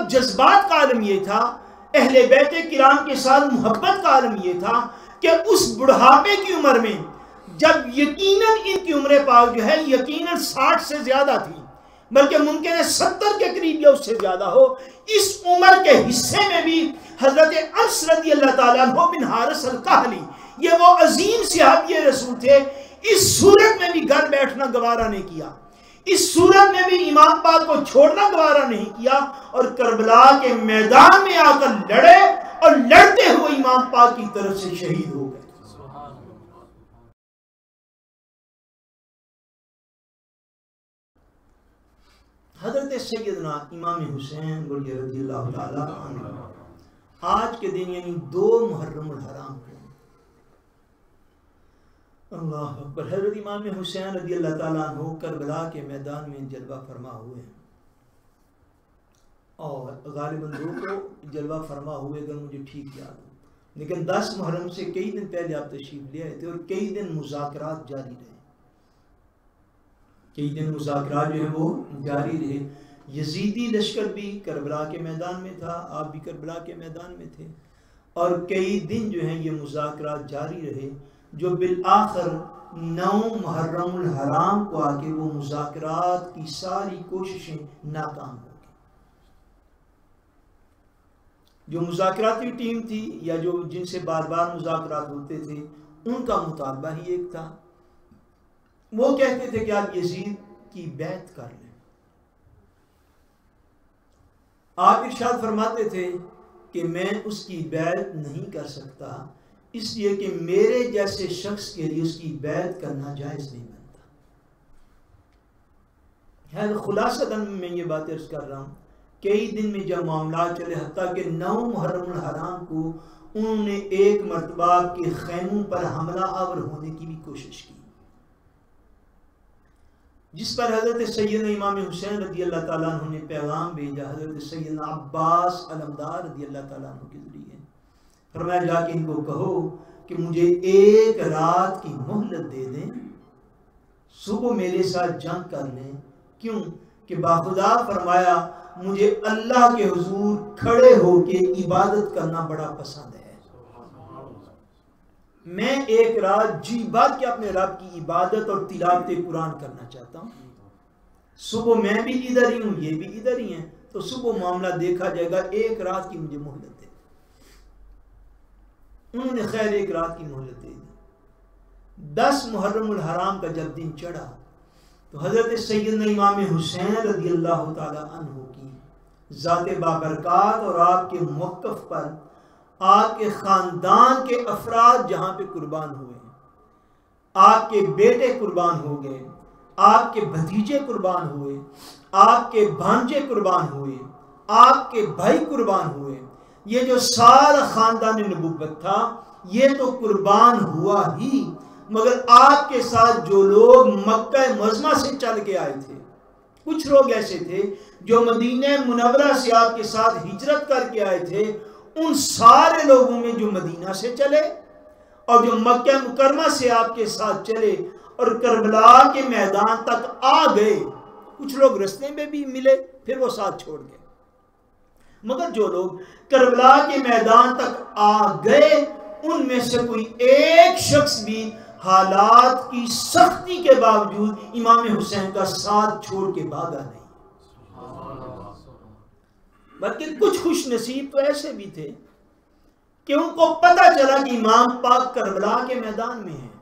وقت جذبات کا عالم یہ تھا، اہل بیت کرام کے ساتھ محبت کا عالم یہ تھا کہ اس بڑھاپے کی عمر میں جب یقیناً ان کی عمر پاک جو ہے یقیناً 60 سے زیادہ تھی، بلکہ ممکن ہے 70 کے قریب یا اس سے زیادہ ہو، اس عمر کے حصے میں بھی حضرت انس رضی اللہ تعالیٰ عنہ بن حارث الکہلی، یہ وہ عظیم صحابی رسول تھے، اس صورت میں بھی گھر بیٹھنا گوارا نہیں کیا، اس صورت میں بھی امام پاک کو چھوڑنا گوارا نہیں کیا، اور کربلا کے میدان میں آ کر لڑے اور لڑتے ہوئے امام پاک کی طرف سے شہید ہو گئے۔ حضرت سیدنا امام حسین رضی اللہ تعالیٰ عنہ آج کے دن یعنی 2 محرم الحرام کو، اللہ اکبر، حضرت امام حسین رضی اللہ تعالیٰ عنہ کربلا کے میدان میں جلوہ فرما ہوئے ہیں، اور غالباً 2 کو جلوہ فرما ہوئے اگر مجھے ٹھیک یاد ہو، لیکن 10 محرم سے کئی دن پہلے آپ تشریف لے آئے تھے اور کئی دن مذاکرات جاری رہے، کئی دن مذاکرات جو ہے وہ جاری رہے۔ یزیدی لشکر بھی کربلا کے میدان میں تھا، آپ بھی کربلا کے میدان میں تھے، اور کئی دن جو ہیں یہ مذاکرات جاری رہے، جو بالآخر 9 محرم الحرام کو آ کے وہ مذاکرات کی ساری کوششیں ناکام ہو گئی۔ جو مذاکراتی ٹیم تھی یا جو جن سے بار بار مذاکرات ہوتے تھے، ان کا مطالبہ ہی ایک تھا، وہ کہتے تھے کہ آپ یزید کی بیعت کر لیں۔ آپ ارشاد فرماتے تھے کہ میں اس کی بیعت نہیں کر سکتا، اس لیے کہ میرے جیسے شخص کے لیے اس کی بیعت کرنا جائز نہیں بنتا۔ خلاصتاً میں یہ بات عرض کر رہا ہوں، کئی دن میں جب معاملات چلے، حتیٰ کہ 9 محرم الحرام کو انہوں نے ایک مرتبہ آپ کے خیموں پر حملہ آور ہونے کی بھی کوشش کی، جس پر حضرت سیدنا امام حسین رضی اللہ تعالیٰ عنہ نے پیغام بھیجا حضرت سیدنا عباس علمدار رضی اللہ تعالیٰ عنہ کے ذریعے، فرمایا جا کے ان کو کہو کہ مجھے 1 رات کی مہلت دے دیں، صبح میرے ساتھ جنگ کر لیں، کیوں کہ باخدا فرمایا مجھے اللہ کے حضور کھڑے ہو کے عبادت کرنا بڑا پسند ہے، میں 1 رات جی بھر کے اپنے رب کی عبادت اور تلاوت قرآن کرنا چاہتا ہوں، صبح میں بھی ادھر ہی ہوں، یہ بھی ادھر ہی ہیں، تو صبح معاملہ دیکھا جائے گا، 1 رات کی مجھے مہلت دے۔ انہوں نے خیر 1 رات کی مہلت دے دی۔ 10 محرم الحرام کا جب دن چڑھا تو حضرت سیدنا امام حسین رضی اللہ تعالی عنہ کی ذات بابرکات اور آپ کے موقف پر آپ کے خاندان کے افراد جہاں پہ قربان ہوئے، آپ کے بیٹے قربان ہو گئے، آپ کے بھتیجے قربان ہوئے، آپ کے بھانجے قربان ہوئے، آپ کے بھائی قربان ہوئے، یہ جو سارا خاندان نبوت تھا یہ تو قربان ہوا ہی، مگر آپ کے ساتھ جو لوگ مکہ معظمہ سے چل کے آئے تھے، کچھ لوگ ایسے تھے جو مدینہ منورہ سے آپ کے ساتھ ہجرت کر کے آئے تھے، ان سارے لوگوں میں جو مدینہ سے چلے اور جو مکہ مکرمہ سے آپ کے ساتھ چلے اور کربلا کے میدان تک آ گئے، کچھ لوگ رستے میں بھی ملے پھر وہ ساتھ چھوڑ گئے، مگر جو لوگ کربلا کے میدان تک آ گئے ان میں سے کوئی ایک شخص بھی حالات کی سختی کے باوجود امام حسین کا ساتھ چھوڑ کے بھاگا نہیں، بلکہ کچھ خوش نصیب تو ایسے بھی تھے کہ ان کو پتہ چلا کہ امام پاک کربلا کے میدان میں ہیں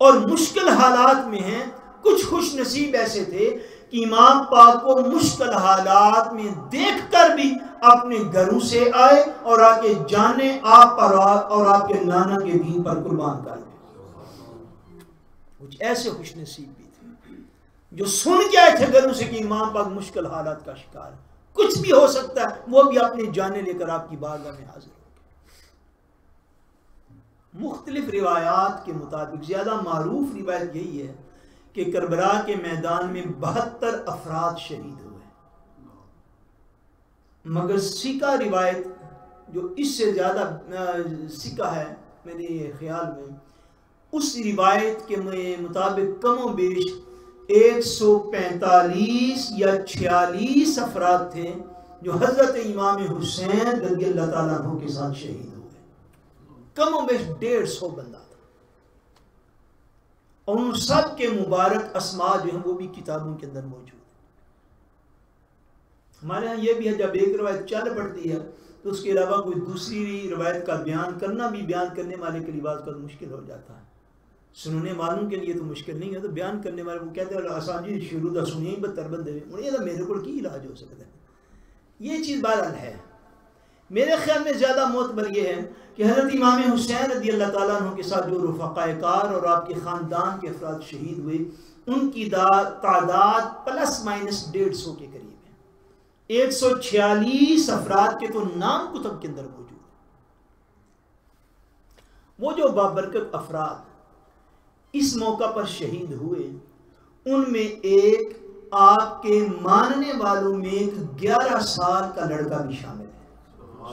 اور مشکل حالات میں ہیں، کچھ خوش نصیب ایسے تھے کہ امام پاک کو مشکل حالات میں دیکھ کر بھی اپنے گھروں سے آئے اور آ کے جانے آپ پر اور آپ کے نانا کے دین پر قربان کر گئے۔ کچھ ایسے خوش نصیب بھی تھے جو سن کے آئے تھے گھروں سے کہ امام پاک مشکل حالات کا شکار ہے، کچھ بھی ہو سکتا ہے، وہ بھی اپنے جانے لے کر آپ کی بارگاہ میں حاضر ہو گئے۔ مختلف روایات کے مطابق زیادہ معروف روایت یہی ہے کہ کربلا کے میدان میں 72 افراد شہید ہوئے، مگر سکہ روایت جو اس سے زیادہ سکہ ہے میرے خیال میں، اس روایت کے مطابق کم و بیش 145 یا 46 افراد تھے جو حضرت امام حسین رضی اللہ تعالیٰ عنہ کے ساتھ شہید ہوئے. کم و بیش 150 بندہ تھا، اور ان سب کے مبارک اسماء جو ہیں وہ بھی کتابوں کے اندر موجود ہیں. ہمارے ہاں یہ بھی ہے جب ایک روایت چل پڑتی ہے تو اس کے علاوہ کوئی دوسری روایت کا بیان کرنا بھی بیان کرنے والے کے لیے بعض کا مشکل ہو جاتا ہے. سننے والوں کے لیے تو مشکل نہیں ہے، تو بیان کرنے والے وہ کہتے ہیں آسان جی شروع دا سنیے بہتر بندے انہیں یہ میرے کو کی علاج ہو سکتا ہے. یہ چیز بہرحال ہے. میرے خیال میں زیادہ معتبر یہ ہے کہ حضرت امام حسین رضی اللہ تعالیٰ عنہ کے ساتھ جو رفقائے کار اور آپ کے خاندان کے افراد شہید ہوئے ان کی تعداد پلس مائنس 150 کے قریب ہے. 146 افراد کے تو نام کتب کے اندر موجود ہیں. وہ جو بابرکت افراد اس موقع پر شہید ہوئے ان میں ایک آپ کے ماننے والوں میں ایک 11 سال کا لڑکا بھی شامل ہے.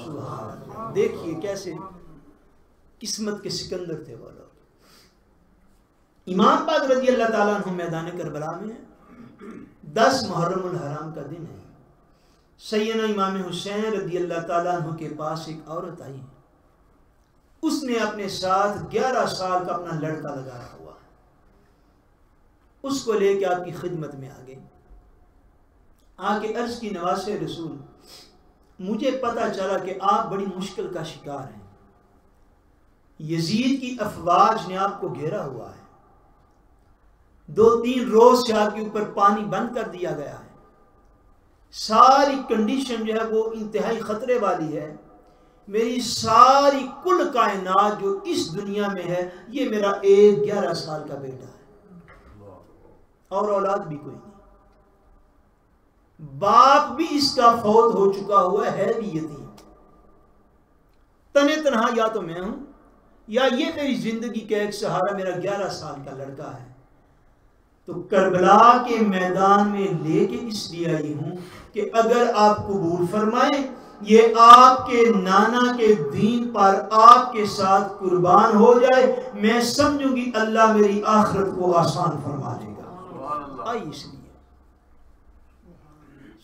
سبحان اللہ. دیکھیے کیسے قسمت کے سکندر تھے وہ لوگ. امام پاک رضی اللہ تعالیٰ عنہ میدان کربلا میں 10 محرم الحرام کا دن ہے. سیدنا امام حسین رضی اللہ تعالیٰ عنہ کے پاس ایک عورت آئی. اس نے اپنے ساتھ 11 سال کا اپنا لڑکا لگایا ہوا، اس کو لے کے آپ کی خدمت میں آ گئی. آ کے عرض کی نواز رسول مجھے پتا چلا کہ آپ بڑی مشکل کا شکار ہیں. یزید کی افواج نے آپ کو گھیرا ہوا ہے. 2-3 روز سے آپ کے اوپر پانی بند کر دیا گیا ہے. ساری کنڈیشن جو ہے وہ انتہائی خطرے والی ہے. میری ساری کل کائنات جو اس دنیا میں ہے یہ میرا ایک 11 سال کا بیٹا ہے، اور اولاد بھی کوئی نہیں. باپ بھی اس کا فوت ہو چکا ہوا ہے بھی یتیم. تنہا تنہا یا تو میں ہوں یا یہ میری زندگی کا ایک سہارا میرا 11 سال کا لڑکا ہے. تو کربلا کے میدان میں لے کے اس لیے آئی ہوں کہ اگر آپ قبول فرمائیں یہ آپ کے نانا کے دین پر آپ کے ساتھ قربان ہو جائے، میں سمجھوں گی اللہ میری آخرت کو آسان فرما دے گا. آئی اس لیے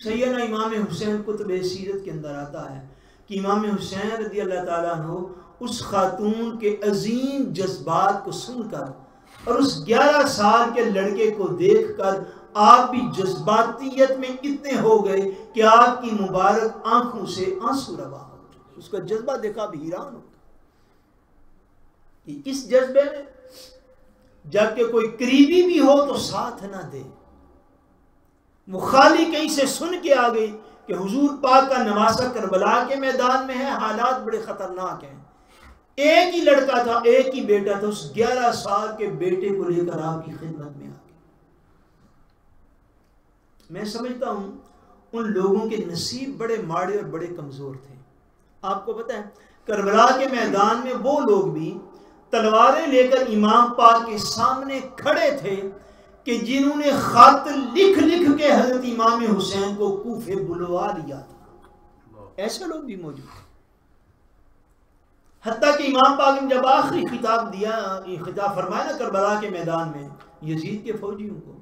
سیدنا امام حسین کتب سیرت کے اندر آتا ہے کہ امام حسین رضی اللہ تعالیٰ عنہ اس خاتون کے عظیم جذبات کو سن کر اور اس 11 سال کے لڑکے کو دیکھ کر آپ بھی جذباتیت میں اتنے ہو گئے کہ آپ کی مبارک آنکھوں سے آنسو روا ہو. اس کا جذبہ دیکھا بھی حیران ہو کہ اس جذبے میں جب کہ کوئی قریبی بھی ہو تو ساتھ نہ دے. وہ خالی کہیں سے سن کے آ گئی کہ حضور پاک کا نواسہ کربلا کے میدان میں ہے، حالات بڑے خطرناک ہیں. ایک ہی لڑکا تھا، ایک ہی بیٹا تھا، اس 11 سال کے بیٹے کو لے کر آپ کی خدمت میں آ گئی. میں سمجھتا ہوں ان لوگوں کے نصیب بڑے ماڑے اور بڑے کمزور تھے. آپ کو پتہ ہے کربلا کے میدان میں وہ لوگ بھی تلواریں لے کر امام پاک کے سامنے کھڑے تھے کہ جنہوں نے خط لکھ لکھ کے حضرت امام حسین کو کوفے بلوا لیا تھا. ایسے لوگ بھی موجود ہیں. حتیٰ کہ امام پاک نے جب آخری خطاب فرمایا نا کربلا کے میدان میں یزید کے فوجیوں کو،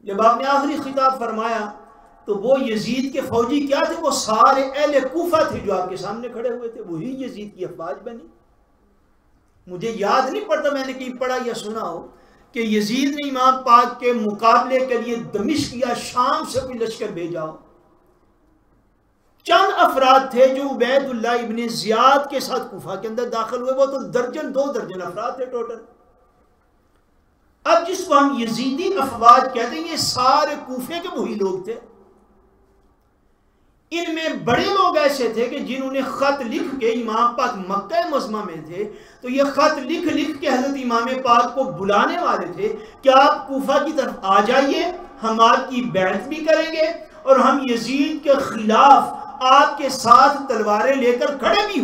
جب آپ نے آخری خطاب فرمایا تو وہ یزید کے فوجی کیا تھے؟ وہ سارے اہل کوفہ تھے جو آپ کے سامنے کھڑے ہوئے تھے. وہی یزید کی افواج بنی. مجھے یاد نہیں پڑتا میں نے کہیں پڑھا یا سنا ہو کہ یزید نے امام پاک کے مقابلے کے لیے دمشق یا شام سے کوئی لشکر بھیجا ہو. چند افراد تھے جو عبید اللہ ابن زیاد کے ساتھ کوفہ کے اندر داخل ہوئے، وہ تو 2 درجن افراد تھے ٹوٹل. اب جس کو ہم یزیدی افواج کہتے ہیں یہ سارے کوفے کے وہی لوگ تھے. ان میں بڑے لوگ ایسے تھے کہ جنہوں نے خط لکھ کے، امام پاک مکہ معظمہ میں تھے تو یہ خط لکھ لکھ کے حضرت امام پاک کو بلانے والے تھے کہ آپ کوفہ کی طرف آ جائیے، ہم آپ کی بیعت بھی کریں گے اور ہم یزید کے خلاف آپ کے ساتھ تلواریں لے کر کھڑے بھی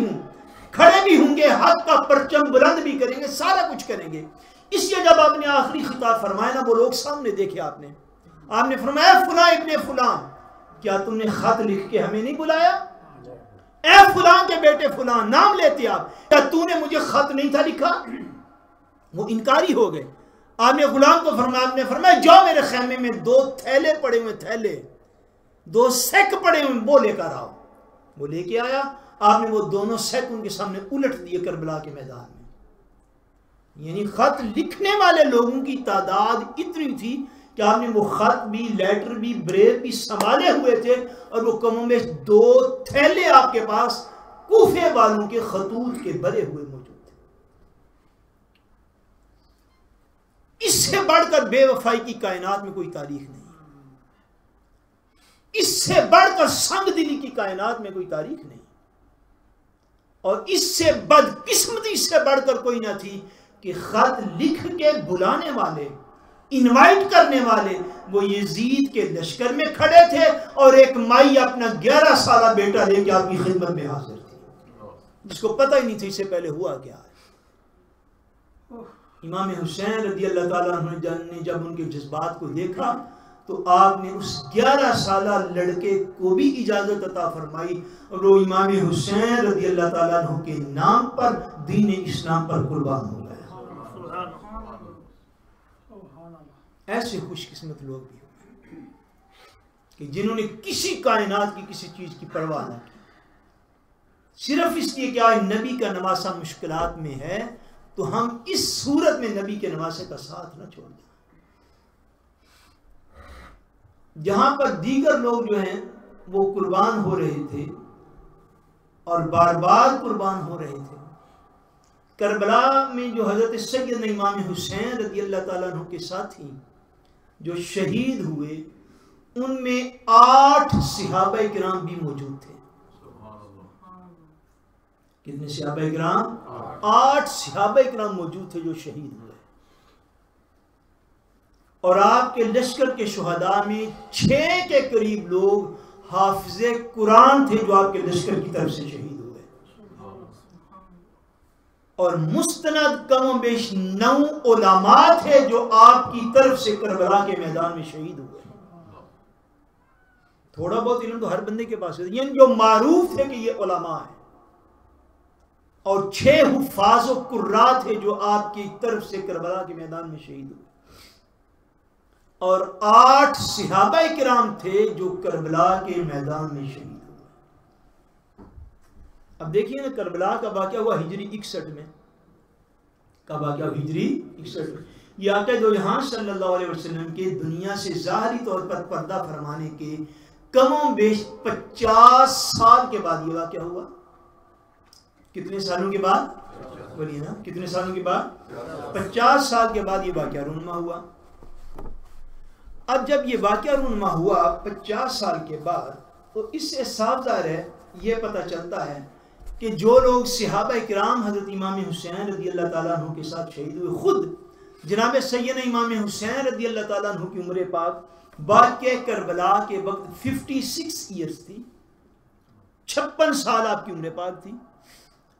ہوں گے، حق کا پرچم بلند بھی کریں گے، سارا کچھ کریں گے. اس لیے جب آپ نے آخری خطاب فرمایا نا وہ لوگ سامنے دیکھے، آپ نے فرمایا فلاں ابن فلاں کیا تم نے خط لکھ کے ہمیں نہیں بلایا؟ اے فلاں کے بیٹے فلاں، نام لیتے آپ، کیا تو نے مجھے خط نہیں تھا لکھا؟ وہ انکاری ہو گئے. آپ نے غلام کو فرمایا جاؤ میرے خیمے میں 2 تھیلے پڑے ہوئے، تھیلے 2 سیک پڑے ہوئے، وہ لے کر آؤ۔ وہ لے کے آیا، آپ نے وہ دونوں سیک ان کے سامنے الٹ دیے کربلا کے میدان میں۔ یعنی خط لکھنے والے لوگوں کی تعداد اتنی تھی کہ آپ نے وہ خط بھی، لیٹر بھی، بریف بھی سنبھالے ہوئے تھے، اور وہ کموں میں 2 تھیلے آپ کے پاس کوفے والوں کے خطوط کے بھرے ہوئے موجود تھے۔ اس سے بڑھ کر بے وفائی کی کائنات میں کوئی تاریخ نہیں، اس سے بڑھ کر سنگ دلی کی کائنات میں کوئی تاریخ نہیں، اور اس سے بدقسمتی سے بڑھ کر کوئی نہ تھی کہ خط لکھ کے بلانے والے، انوائٹ کرنے والے وہ یزید کے لشکر میں کھڑے تھے، اور ایک مائی اپنا 11 سالہ بیٹا لے کے آپ کی خدمت میں حاضر تھی، جس کو پتہ ہی نہیں تھی اس سے پہلے ہوا کیا ہے۔ امام حسین رضی اللہ تعالیٰ عنہ نے جب ان کے جذبات کو دیکھا تو آپ نے اس 11 سالہ لڑکے کو بھی اجازت عطا فرمائی، اور وہ امام حسین رضی اللہ تعالیٰ عنہ کے نام پر دین اسلام پر قربان ہو گئے۔ ایسے خوش قسمت لوگ بھی ہوئے کہ جنہوں نے کسی کائنات کی کسی چیز کی پرواہ نہ کی، صرف اس لیے کہ آج نبی کا نواسہ مشکلات میں ہے تو ہم اس صورت میں نبی کے نواسے کا ساتھ نہ چھوڑ دیں۔ جہاں پر دیگر لوگ جو ہیں وہ قربان ہو رہے تھے اور بار بار قربان ہو رہے تھے، کربلا میں جو حضرت سیدنا امام حسین رضی اللہ تعالیٰ عنہ کے ساتھی جو شہید ہوئے، ان میں 8 صحابہ کرام بھی موجود تھے۔ کتنے صحابہ کرام؟ 8 صحابہ کرام موجود تھے جو شہید ہوئے، اور آپ کے لشکر کے شہداء میں 6 کے قریب لوگ حافظ قرآن تھے جو آپ کے لشکر کی طرف سے شہید ہوئے، اور مستند کم و بیش 9 علماء تھے جو آپ کی طرف سے کربلا کے میدان میں شہید ہوئے۔ تھوڑا بہت علم تو ہر بندے کے پاس ہے، یعنی جو معروف تھے کہ یہ علماء ہیں، اور 6 حفاظ و قراء تھے جو آپ کی طرف سے کربلا کے میدان میں شہید ہوئے، اور 8 صحابہ کرام تھے جو کربلا کے میدان میں شہید ہوئے۔ اب دیکھیے نا، کربلا کا واقعہ ہوا ہجری 61 میں، کا واقعہ ہجری 61 میں۔ یہ آقا دو جہاں صلی اللہ علیہ وسلم کے دنیا سے ظاہری طور پر پردہ فرمانے کے کم و بیش 50 سال کے بعد یہ واقعہ ہوا۔ کتنے سالوں کے بعد؟ بولیے نا، کتنے سالوں کے بعد؟ 50 سال کے بعد یہ واقعہ رونما ہوا۔ اب جب یہ واقعہ رونما ہوا 50 سال کے بعد، تو اس سے صاف ظاہر ہے، یہ پتہ چلتا ہے کہ جو لوگ صحابہ کرام حضرت امام حسین رضی اللہ تعالیٰ عنہ کے ساتھ شہید ہوئے، خود جناب سیدنا امام حسین رضی اللہ تعالیٰ عنہ کی عمر پاک واقعہ کربلا کے وقت 56 ایئرز تھی، 56 سال آپ کی عمر پاک تھی۔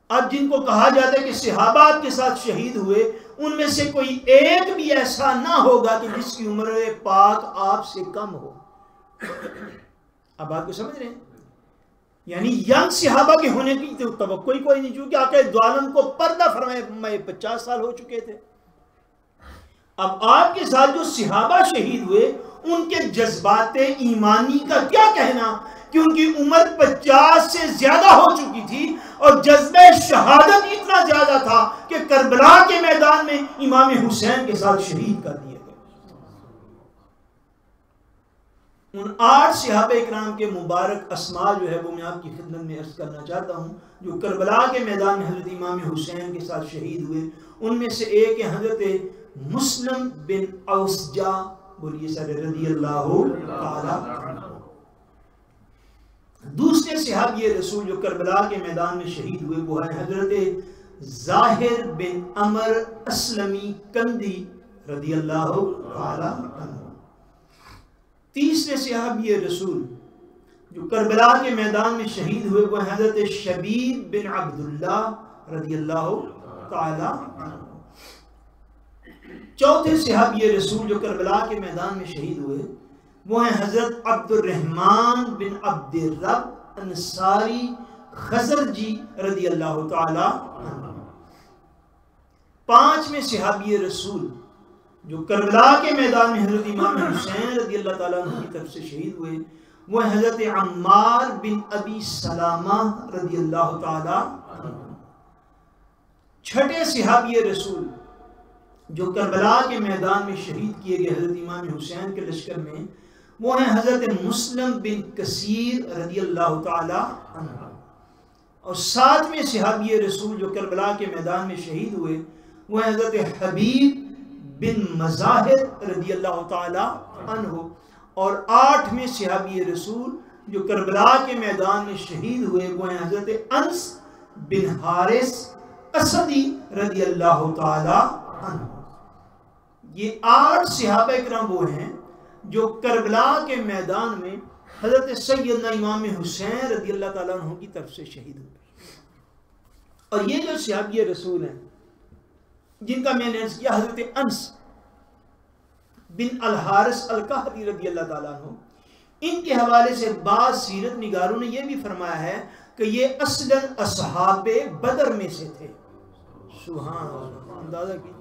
اب جن کو کہا جاتا ہے کہ صحابہ آپ کے ساتھ شہید ہوئے، ان میں سے کوئی ایک بھی ایسا نہ ہوگا کہ جس کی عمر پاک آپ سے کم ہو۔ اب بات کو سمجھ رہے ہیں؟ یعنی ینگ صحابہ کے ہونے کی توقع ہی کوئی نہیں، چونکہ آقا دو عالم کو پردہ فرمائے 50 سال ہو چکے تھے۔ اب آپ کے ساتھ جو صحابہ شہید ہوئے، ان کے جذبات ایمانی کا کیا کہنا کہ ان کی عمر 50 سے زیادہ ہو چکی تھی، اور جذبہ شہادت اتنا زیادہ تھا کہ کربلا کے میدان میں امام حسین کے ساتھ شہید کر دیے گئے۔ ان 8 صحابہ اکرام کے مبارک اسماء جو ہے وہ میں آپ کی خدمت میں عرض کرنا چاہتا ہوں، جو کربلا کے میدان میں حضرت امام حسین کے ساتھ شہید ہوئے۔ ان میں سے ایک ہے حضرت مسلم بن اوسجا، بولیے سر، رضی اللہ تعالی۔ دوسرے صحابی رسول جو کربلا کے میدان میں شہید ہوئے وہ ہے حضرت ظاہر بن عمر اسلمی کندی رضی اللہ تعالی عنہ۔ تیسرے صحابی رسول جو کربلا کے میدان میں شہید ہوئے وہ حضرت شبیب بن عبداللہ رضی اللہ تعالی عنہ۔ چوتھے صحابی رسول جو کربلا کے میدان میں شہید ہوئے وہ ہیں حضرت عبد الرحمن بن عبد الرب انصاری خزرجی رضی اللہ تعالی عنہ۔ پانچویں صحابی رسول جو کربلا کے میدان میں حضرت امام حسین رضی اللہ تعالیٰ عنہ کی طرف سے شہید ہوئے وہ حضرت عمار بن ابی سلامہ رضی اللہ تعالیٰ عنہ، چھٹے صحابی رسول جو کربلا کے میدان میں شہید کیے گئے حضرت امام حسین کے لشکر میں، وہ ہیں حضرت مسلم بن کثیر رضی اللہ تعالی عنہ، اور ساتویں صحابی رسول جو کربلا کے میدان میں شہید ہوئے وہ ہیں حضرت حبیب بن مظاہر رضی اللہ تعالی عنہ، اور آٹھویں صحابی رسول جو کربلا کے میدان میں شہید ہوئے وہ ہیں حضرت انس بن حارث اسدی رضی اللہ تعالی عنہ۔ یہ 8 صحابہ اکرام وہ ہیں جو کربلا کے میدان میں حضرت سیدنا امام حسین رضی اللہ تعالیٰ عنہ کی طرف سے شہید ہوئے۔ اور یہ جو صحابی رسول ہیں جن کا میں نے عرض کیا، حضرت انس بن الحارث القحطی رضی اللہ تعالیٰ عنہ، ان کے حوالے سے بعض سیرت نگاروں نے یہ بھی فرمایا ہے کہ یہ اصلاً اصحاب بدر میں سے تھے۔ سبحان اللہ، اندازہ کیجیے،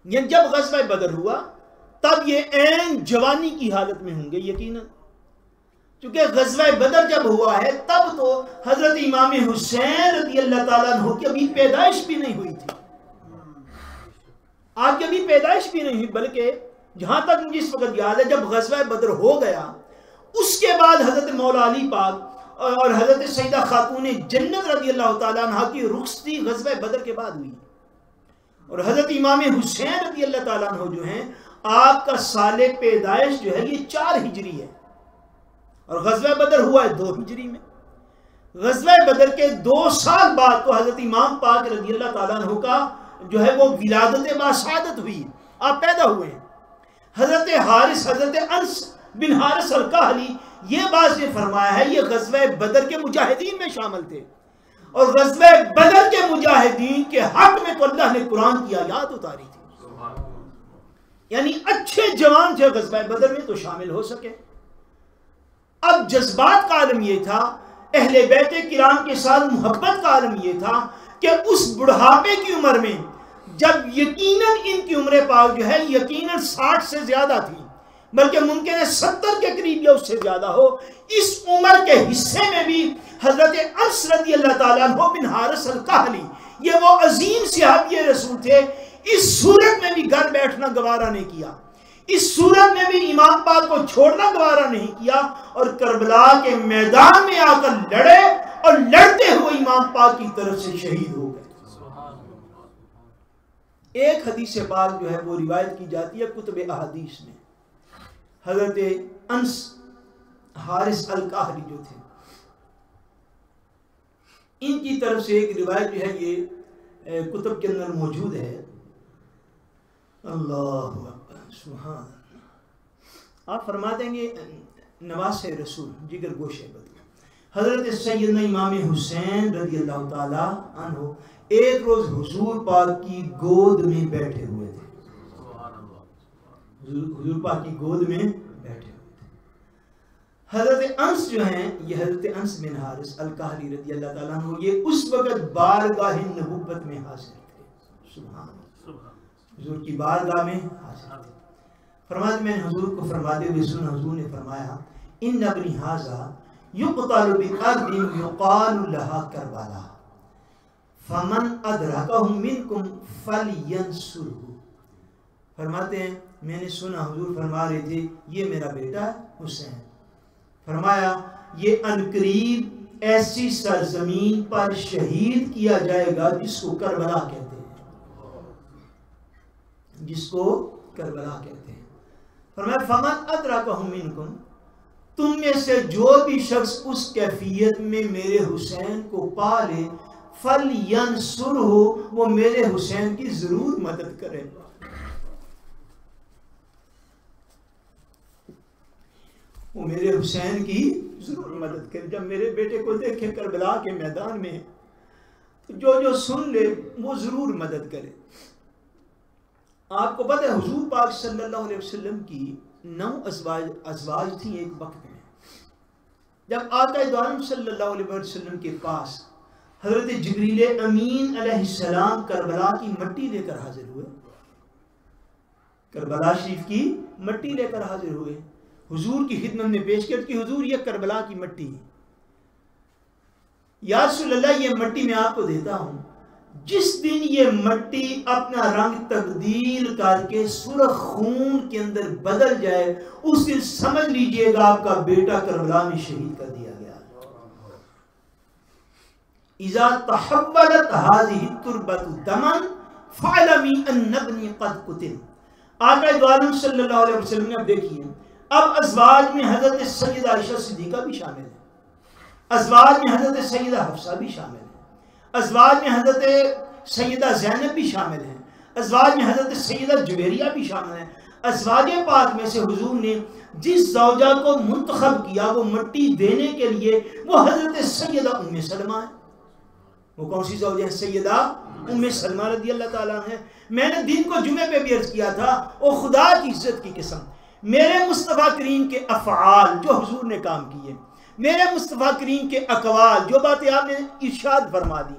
یعنی جب غزوہ بدر ہوا تب یہ عین جوانی کی حالت میں ہوں گے یقیناً، چونکہ غزوہ بدر جب ہوا ہے تب تو حضرت امام حسین رضی اللہ تعالیٰ عنہ کی ابھی پیدائش بھی نہیں ہوئی تھی، آپ کی ابھی پیدائش بھی نہیں ہوئی، بلکہ جہاں تک مجھے اس وقت یاد ہے جب غزوہ بدر ہو گیا اس کے بعد حضرت مولا علی پاک اور حضرت سیدہ خاتون جنت رضی اللہ تعالیٰ عنہ کی رخصتی غزوہ بدر کے بعد ہوئی، اور حضرت امام حسین رضی اللہ تعالیٰ عنہ جو ہیں آپ کا سال پیدائش جو ہے یہ 4 ہجری ہے، اور غزوہ بدر ہوا ہے 2 ہجری میں۔ غزوہ بدر کے 2 سال بعد تو حضرت امام پاک رضی اللہ تعالیٰ عنہ کا جو ہے وہ ولادت باسعادت ہوئی، آپ پیدا ہوئے ہیں۔ حضرت حارث، حضرت انس بن حارث القحطی، یہ بات نے فرمایا ہے یہ غزوہ بدر کے مجاہدین میں شامل تھے، اور غزوہ بدر کے مجاہدین کے حق میں تو اللہ نے قرآن کی آیات اتاری تھی، یعنی اچھے جوان تھے غزوہ بدر میں تو شامل ہو سکے۔ اب جذبات کا عالم یہ تھا، اہل بیت کرام کے ساتھ محبت کا عالم یہ تھا کہ اس بڑھاپے کی عمر میں جب یقیناً ان کی عمر پاک جو ہے یقیناً 60 سے زیادہ تھی، بلکہ ممکن ہے 70 کے قریب یا اس سے زیادہ ہو، اس عمر کے حصے میں بھی حضرت انس رضی اللہ تعالیٰ عنہ بن حارث القحطی، یہ وہ عظیم صحابی رسول تھے، اس صورت میں بھی گھر بیٹھنا گوارا نہیں کیا، اس صورت میں بھی امام پاک کو چھوڑنا گوارا نہیں کیا، اور کربلا کے میدان میں آ کر لڑے اور لڑتے ہوئے امام پاک کی طرف سے شہید ہو گئے۔ ایک حدیث پاک جو ہے وہ روایت کی جاتی ہے کتب احادیث میں، حضرت انس حارث القحطی جو تھے ان کی طرف سے ایک روایت جو ہے یہ کتب کے اندر موجود ہے۔ اللہ اکبر، سبحان اللہ۔ آپ فرما دیں گے نواس رسول جگر گوشے بدل حضرت سیدنا امام حسین رضی اللہ تعالی عنہ ایک روز حضور پاک کی گود میں بیٹھے ہوئے تھے، حضور پاک کی گود میں بیٹھے ہوئے تھے۔ حضرت انس جو ہیں یہ حضرت انس بن حارث القحطی رضی اللہ تعالیٰ عنہ یہ اس وقت بارگاہ نبوت میں حاضر تھے، سبحان اللہ، حضور کی بارگاہ میں حاضر تھے۔ فرماتے میں نے حضور کو فرماتے ہوئے سنا، حضور نے فرمایا ان ابنی ھذا یقتل بارض یقال لها کربلا فمن ادرکہ منکم فلینصرہ۔ فرماتے ہیں میں نے سنا حضور فرما رہے تھے یہ میرا بیٹا حسین، فرمایا یہ عنقریب ایسی سرزمین پر شہید کیا جائے گا جس کو کربلا کہتے ہیں، جس کو کربلا کہتے ہیں۔ فرمایا فمن ادرکہ منکم، تم میں سے جو بھی شخص اس کیفیت میں میرے حسین کو پا لے فَلْيَنْصُرْهُ، وہ میرے حسین کی ضرور مدد کرے، وہ میرے حسین کی ضرور مدد کرے۔ جب میرے بیٹے کو دیکھے کربلا کے میدان میں تو جو سن لے وہ ضرور مدد کرے۔ آپ کو پتہ ہے حضور پاک صلی اللہ علیہ وسلم کی 9 ازواج تھیں ایک وقت میں۔ جب آقا دو عالم صلی اللہ علیہ وسلم کے پاس حضرت جبریل امین علیہ السلام کربلا کی مٹی لے کر حاضر ہوئے کربلا شریف کی مٹی لے کر حاضر ہوئے، حضور کی خدمت میں پیش کر کہ حضور یہ کربلا کی مٹی ہے، یا رسول اللہ یہ مٹی میں آپ کو دیتا ہوں، جس دن یہ مٹی اپنا رنگ تبدیل کر کے سرخ خون کے اندر بدل جائے اس دن سمجھ لیجئے گا آپ کا بیٹا کربلا میں شہید کر دیا گیا۔ اذا تحولت هذه التربة دما فاعلمی ان ابنی قد قتل۔ آقا عالم صلی اللہ علیہ وسلم نے اب دیکھیے، اب ازواج میں حضرت سیدہ عائشہ صدیقہ بھی شامل ہے، ازواج میں حضرت سیدہ حفصہ بھی شامل ہے، ازواج میں حضرت سیدہ زینب بھی شامل ہیں، ازواج میں حضرت سیدہ جویریہ بھی شامل ہیں۔ ازواج پاک میں سے حضور نے جس زوجہ کو منتخب کیا وہ مٹی دینے کے لیے وہ حضرت سیدہ ام سلمہ ہے۔ وہ کون سی زوجہ ہے؟ سیدہ ام سلمہ رضی اللہ تعالیٰ عنہ ہے۔ میں نے دن کو جمعے پہ بھی عرض کیا تھا، او خدا کی عزت کی قسم، میرے مصطفیٰ کریم کے افعال جو حضور نے کام کیے، میرے مصطفیٰ کریم کے اقوال جو باتیں آپ نے ارشاد فرما دی،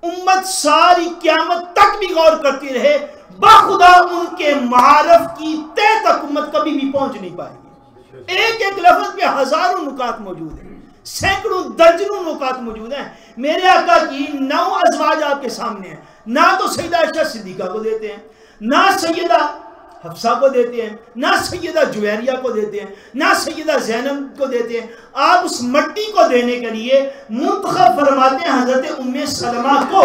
امت ساری قیامت تک بھی غور کرتی رہے، بخدا ان کے معارف کی تہ تک امت کبھی بھی پہنچ نہیں پائے گی۔ ایک ایک لفظ پہ ہزاروں نکات موجود ہیں، سینکڑوں درجنوں نکات موجود ہیں۔ میرے آقا کی 9 ازواج آپ کے سامنے ہیں، نہ تو سیدہ عائشہ صدیقہ کو دیتے ہیں، نہ سیدہ حفصہ کو دیتے ہیں، نہ سیدہ جویریہ کو دیتے ہیں، نہ سیدہ زینب کو دیتے ہیں۔ آپ اس مٹی کو دینے کے لیے منتخب فرماتے ہیں حضرت ام سلمہ کو۔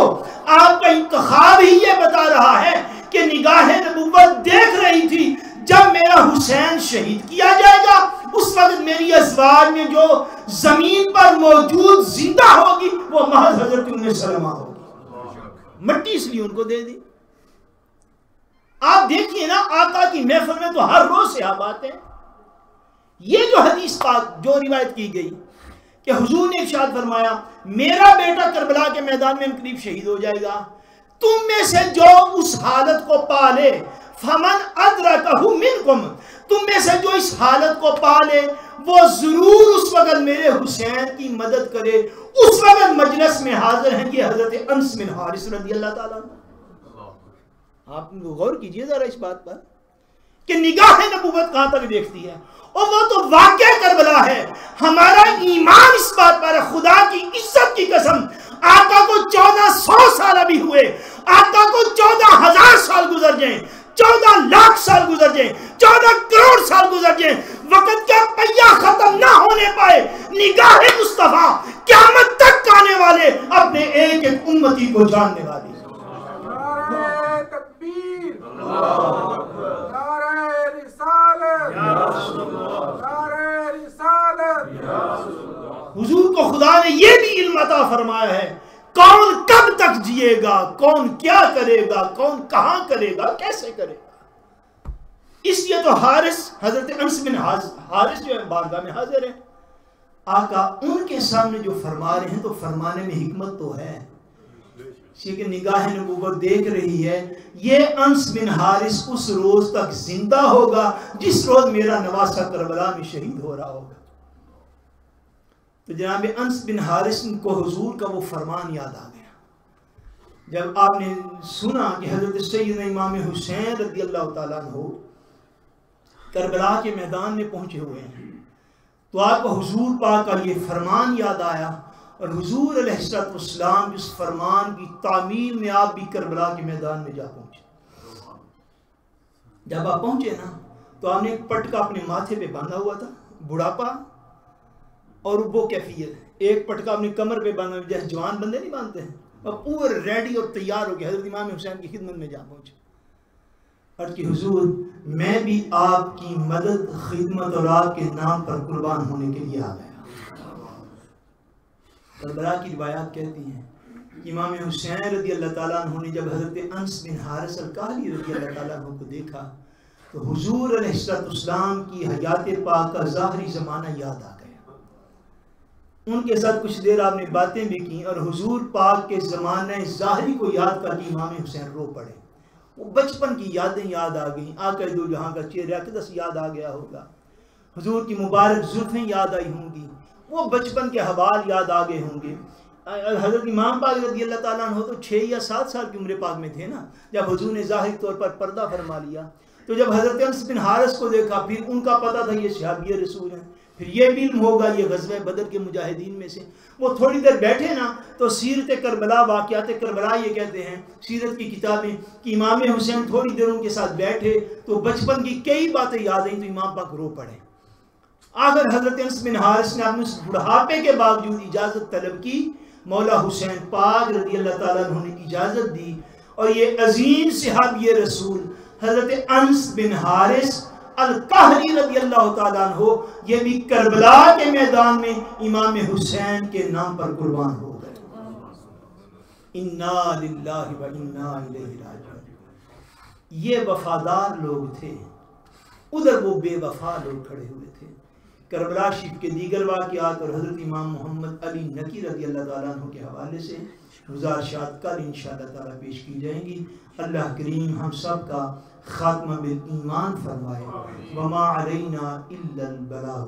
آپ کا انتخاب ہی یہ بتا رہا ہے کہ نگاہ نبوت دیکھ رہی تھی جب میرا حسین شہید کیا جائے گا اس وقت میری ازواج میں جو زمین پر موجود زندہ ہوگی وہ محض حضرت ام سلمہ ہوگی۔ مٹی اس لیے ان کو دے دی۔ آپ دیکھیے نا، آقا کی محفل میں تو ہر روز صحابہ آتے ہیں۔ یہ جو حدیث پاک جو روایت کی گئی کہ حضور نے ارشاد فرمایا میرا بیٹا کربلا کے میدان میں قریب شہید ہو جائے گا، تم میں سے جو اس حالت کو پالے فمن ادرکہ منکم، تم میں سے جو اس حالت کو پالے وہ ضرور اس وقت میرے حسین کی مدد کرے۔ اس وقت مجلس میں حاضر ہیں یہ حضرت انس بن حارث رضی اللہ تعالیٰ عنہ۔ آپ غور کیجئے ذرا اس بات پر کہ نگاہ نبوت کہاں تک دیکھتی ہے، اور وہ تو واقع کربلا ہے۔ ہمارا ایمان اس بات پر ہے، خدا کی عزت کی قسم، آقا کو 1400 سال ابھی ہوئے، آقا کو 14,000 سال گزر جائیں، 14 لاکھ سال گزر جائیں، 14 کروڑ سال گزر جائیں، وقت کا پہیہ ختم نہ ہونے پائے، نگاہ مصطفیٰ قیامت تک آنے والے اپنے ایک ایک امتی کو جاننے والی۔ نعرہ تکبیر، نعرہ رسالت، نعرہ رسالت۔ حضور کو خدا نے یہ بھی علم عطا فرمایا ہے، کون کب تک جیے گا، کون کیا کرے گا، کون کہاں کرے گا، کیسے کرے گا۔ اس لیے تو حارث، حضرت انس بن حارث جو ہے بارگاہ میں حاضر ہیں، آقا ان کے سامنے جو فرما رہے ہیں تو فرمانے میں حکمت تو ہے، کہ نگاہ نبوت دیکھ رہی ہے یہ انس بن حارث اس روز تک زندہ ہوگا جس روز میرا نواسہ کربلا میں شہید ہو رہا ہوگا۔ تو جناب انس بن حارث کو حضور کا وہ فرمان یاد آ گیا جب آپ نے سنا کہ حضرت سیدنا امام حسین رضی اللہ تعالیٰ عنہ کربلا کے میدان میں پہنچے ہوئے ہیں، تو آپ کو حضور پاک کا یہ فرمان یاد آیا، اور حضور علیہ السلام اس فرمان کی تعمیل میں آپ بھی کربلا کے میدان میں جا پہنچے۔ جب آپ پہنچے نا تو آپ نے ایک پٹکا اپنے ماتھے پہ باندھا ہوا تھا، بڑھاپا اور وہ کیفیت، ایک پٹکا اپنی کمر پہ باندھا جیسے جوان بندے نہیں باندھتے ہیں، اور پورے ریڈی اور تیار ہو کے حضرت امام حسین کی خدمت میں جا پہنچے اور کہ حضور میں بھی آپ کی مدد، خدمت اور آپ کے نام پر قربان ہونے کے لیے آ گیا۔ کربلا کی روایات کہتی ہیں کہ امام حسین رضی اللہ تعالیٰ عنہ نے جب حضرت انس بن حارث القاہلی رضی اللہ تعالیٰ عنہ کو دیکھا تو حضور علیہ السلام کی حیات پاک کا ظاہری زمانہ یاد آ گیا۔ ان کے ساتھ کچھ دیر آپ نے باتیں بھی کی اور حضور پاک کے زمانہ ظاہری کو یاد کر کے امام حسین رو پڑے۔ وہ بچپن کی یادیں یاد آ گئیں، آقا دو جہاں کا چہرہ اقدس یاد آ گیا ہوگا، حضور کی مبارک زلفیں یاد آئی ہوں گی، وہ بچپن کے حوال یاد آ گئے ہوں گے۔ حضرت امام پاک رضی اللہ تعالیٰ عنہ تو 6 یا 7 سال کی عمر پاک میں تھے نا جب حضور نے ظاہری طور پر پردہ فرما لیا، تو جب حضرت انس بن حارث کو دیکھا پھر ان کا پتہ تھا یہ صحابی رسول ہیں، پھر یہ بھی علم ہوگا یہ غزوہ بدر کے مجاہدین میں سے. وہ تھوڑی دیر بیٹھے نا تو سیرت کربلا، واقعات کربلا یہ کہتے ہیں سیرت کی کتابیں کہ امام حسین تھوڑی دیر ان کے ساتھ بیٹھے تو بچپن کی کئی باتیں یاد آئیں تو امام پاک رو پڑے. آخر حضرت انس بن حارث نے اپنے بڑھاپے کے باوجود اجازت طلب کی، مولا حسین پاک رضی اللہ تعالیٰ عنہ نے اجازت دی، اور یہ عظیم صحابی رسول حضرت انس بن حارث القہری رضی اللہ تعالیٰ عنہ یہ بھی کربلا کے میدان میں امام حسین کے نام پر قربان ہو گئے. انا للہ و انا الیہ راجعون. یہ وفادار لوگ تھے، ادھر وہ بے وفا لوگ کھڑے ہوئے تھے. کربلا شریف کے دیگر واقعات اور حضرت امام محمد علی نقی رضی اللہ تعالیٰ عنہ کے حوالے سے گزارشات کل انشاءاللہ تعالیٰ پیش کی جائیں گی. اللہ کریم ہم سب کا خاتمہ بالایمان فرمائے. وما علینا الا البلاغ.